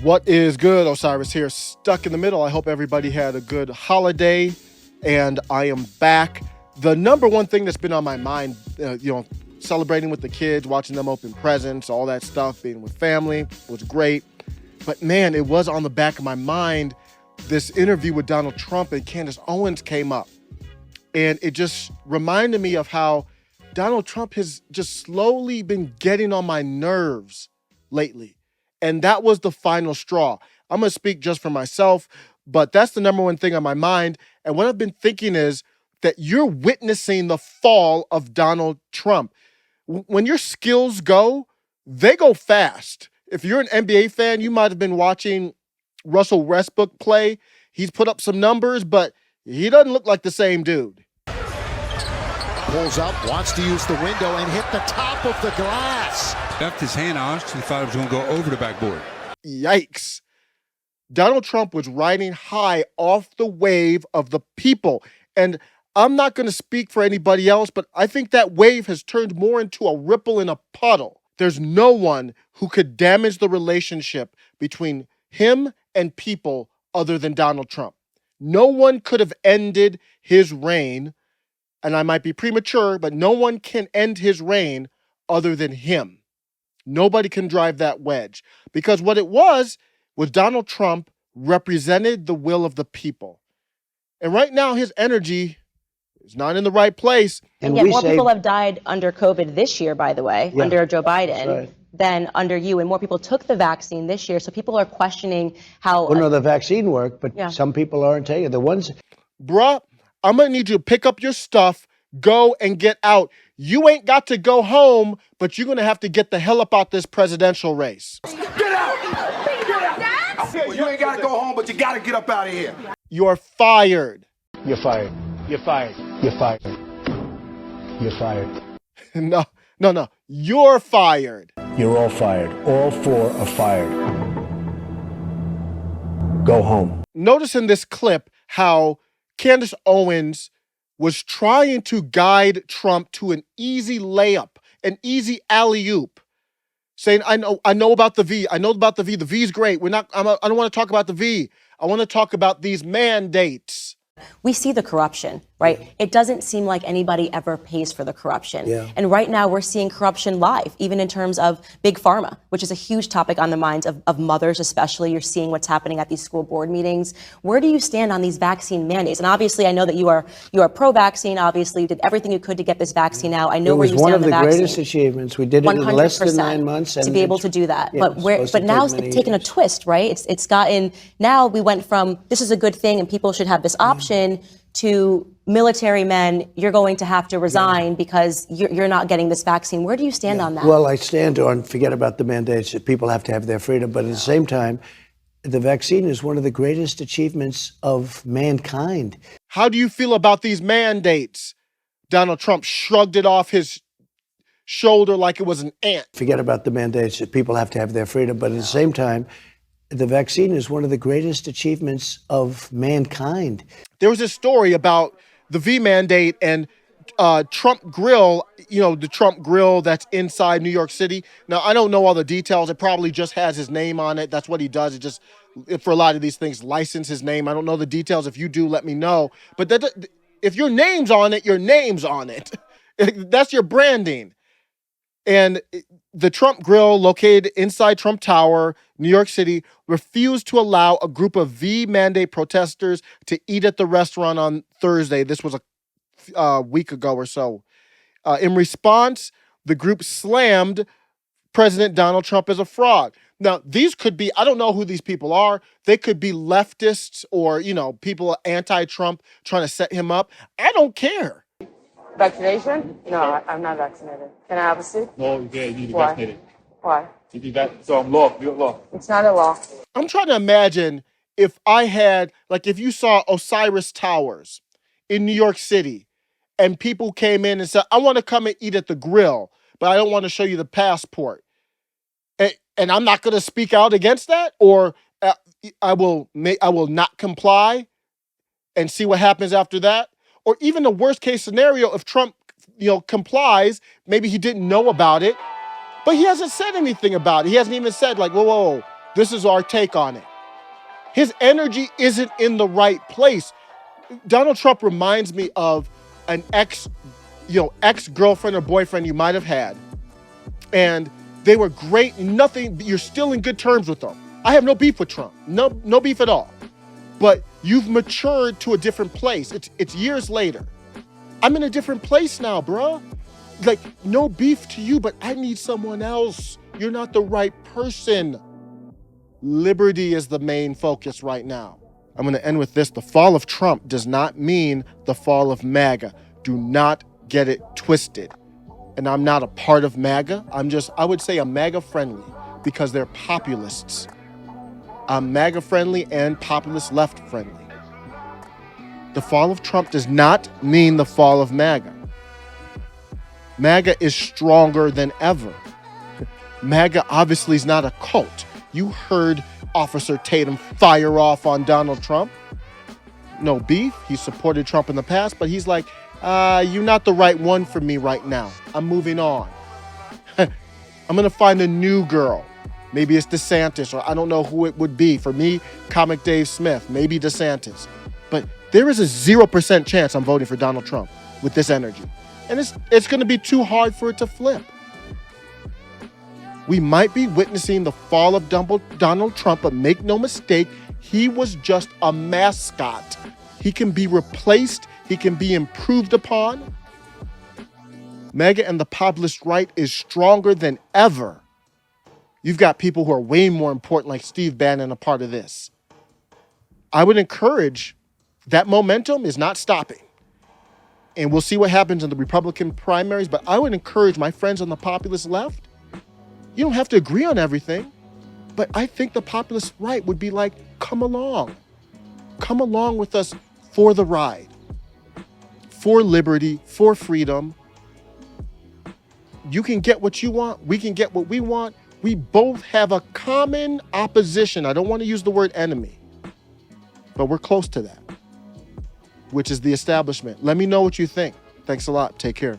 What is good? Osiris here, stuck in the middle. I hope everybody had a good holiday, and I am back. The number one thing that's been on my mind, celebrating with the kids, watching them open presents, all that stuff, being with family was great. But man, it was on the back of my mind. This interview with Donald Trump and Candace Owens came up, and it just reminded me of how Donald Trump has just slowly been getting on my nerves lately. And that was the final straw. I'm going to speak just for myself, but that's the number one thing on my mind. And what I've been thinking is that you're witnessing the fall of Donald Trump. When your skills go, they go fast. If you're an NBA fan, you might have been watching Russell Westbrook play. He's put up some numbers, but he doesn't look like the same dude. Pulls up, wants to use the window and hit the top of the glass. Left his hand on, he thought it was going to go over the backboard. Yikes. Donald Trump was riding high off the wave of the people. And I'm not going to speak for anybody else, but I think that wave has turned more into a ripple in a puddle. There's no one who could damage the relationship between him and people other than Donald Trump. No one could have ended his reign, and I might be premature, but no one can end his reign other than him. Nobody can drive that wedge, because what it was Donald Trump represented the will of the people. And right now his energy is not in the right place. And yet more people have died under COVID this year, by the way, under Joe Biden, than under you. And more people took the vaccine this year. So people are questioning how... Well, no, the vaccine worked, but some people aren't taking it. The ones... Bruh, I'm going to need you to pick up your stuff, go and get out. You ain't got to go home, but you're going to have to get the hell up out this presidential race. Get out! Get out! You ain't got to go home, but you got to get up out of here. You're fired. You're fired. You're fired. You're fired. You're fired. No. You're fired. You're all fired. All four are fired. Go home. Notice in this clip how Candace Owens was trying to guide Trump to an easy layup, an easy alley-oop, saying, I know about the V. I know about the V. The V is great. I don't want to talk about the V. I want to talk about these mandates. We see the corruption, right? It doesn't seem like anybody ever pays for the corruption. Yeah. And right now we're seeing corruption live, even in terms of big pharma, which is a huge topic on the minds of mothers, especially. You're seeing what's happening at these school board meetings. Where do you stand on these vaccine mandates? And obviously, I know that you are pro-vaccine. Obviously, you did everything you could to get this vaccine out. I know where you stand on the vaccine. It was one of the greatest achievements. We did it in less than 9 months. To be able to do that. But now it's taken a twist, right? It's gotten, now we went from, this is a good thing and people should have this option, to military men, you're going to have to resign because you're not getting this vaccine. Where do you stand on that? Well, I stand on, forget about the mandates, that people have to have their freedom. But at the same time, the vaccine is one of the greatest achievements of mankind. How do you feel about these mandates? Donald Trump shrugged it off his shoulder like it was an ant. Forget about the mandates, that people have to have their freedom. But at the same time, the vaccine is one of the greatest achievements of mankind. There was this story about the V mandate and Trump Grill, the Trump Grill that's inside New York City. Now, I don't know all the details. It probably just has his name on it. That's what he does. It just, for a lot of these things, license his name. I don't know the details. If you do, let me know. But if your name's on it, your name's on it. That's your branding. And the Trump Grill, located inside Trump Tower, New York City, refused to allow a group of V mandate protesters to eat at the restaurant on Thursday. This was a week ago or so. In response, the group slammed President Donald Trump as a fraud. Now, these could be, I don't know who these people are. They could be leftists or, people anti-Trump trying to set him up. I don't care. Vaccination? No, I'm not vaccinated. Can I have a seat? No, you can't. You need to be vaccinated. Why? So I'm law. You're law. It's not a law. I'm trying to imagine if I had, if you saw Osiris Towers in New York City and people came in and said, I want to come and eat at the grill, but I don't want to show you the passport. And I'm not going to speak out against that, or I will not comply and see what happens after that. Or even the worst case scenario, if Trump, complies, maybe he didn't know about it, but he hasn't said anything about it. He hasn't even said whoa, This is our take on it. His energy isn't in the right place. Donald Trump reminds me of an ex-girlfriend or boyfriend you might have had. And they were great, nothing, you're still in good terms with them. I have no beef with Trump. No beef at all. But you've matured to a different place. It's years later. I'm in a different place now, bruh. Like, no beef to you, but I need someone else. You're not the right person. Liberty is the main focus right now. I'm going to end with this. The fall of Trump does not mean the fall of MAGA. Do not get it twisted. And I'm not a part of MAGA. I would say I'm MAGA friendly because they're populists. I'm MAGA friendly and populist left friendly. The fall of Trump does not mean the fall of MAGA. MAGA is stronger than ever. MAGA obviously is not a cult. You heard Officer Tatum fire off on Donald Trump. No beef. He supported Trump in the past, but he's like, you're not the right one for me right now. I'm moving on. I'm going to find a new girl. Maybe it's DeSantis, or I don't know who it would be. For me, Comic Dave Smith, maybe DeSantis. But there is a 0% chance I'm voting for Donald Trump with this energy. And it's going to be too hard for it to flip. We might be witnessing the fall of Donald Trump, but make no mistake, he was just a mascot. He can be replaced. He can be improved upon. MAGA and the populist right is stronger than ever. You've got people who are way more important, like Steve Bannon, a part of this. I would encourage that momentum is not stopping. And we'll see what happens in the Republican primaries, but I would encourage my friends on the populist left. You don't have to agree on everything, but I think the populist right would be like, come along. Come along with us for the ride, for liberty, for freedom. You can get what you want. We can get what we want. We both have a common opposition. I don't want to use the word enemy, but we're close to that, which is the establishment. Let me know what you think. Thanks a lot. Take care.